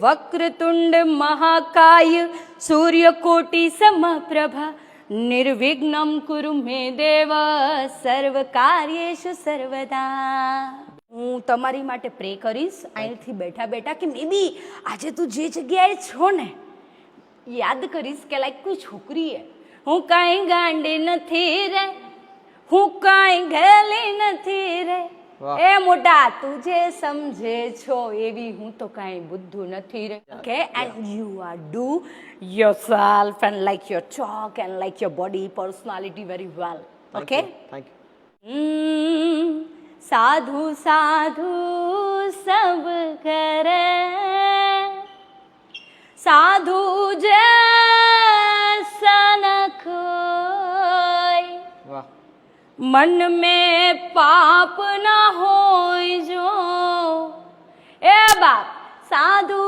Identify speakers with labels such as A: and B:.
A: વક્રતુંડ મહાકાય સૂર્યકોટી સમપ્રભા નિર્વિઘ્નમ કુરુ મે દેવ સર્વ કાર્યેષુ સર્વદા. હું તમારી માટે પ્રે કરીશ અહીંથી બેઠા બેઠા કે મે બી આજે તું જે જગ્યાએ છો ને યાદ કરીશ કે લાઈક કોઈ છોકરીએ હું કાંઈ ગાંડી નથી રે, હું કાંઈ ગેલી નથી રે, એ મોટા તું જે સમજે છો એવી હું તો કાંઈ બુદ્ધુ નથી રે. Okay, and you are do yourself and like your talk and like your body personality very well. Okay,
B: thank you.
A: સાધુ સાધુ સબ કરે, સાધુ જૈસા ન કોઈ,
B: વાહ.
A: मन में पाप न होय जो, ए बाप साधु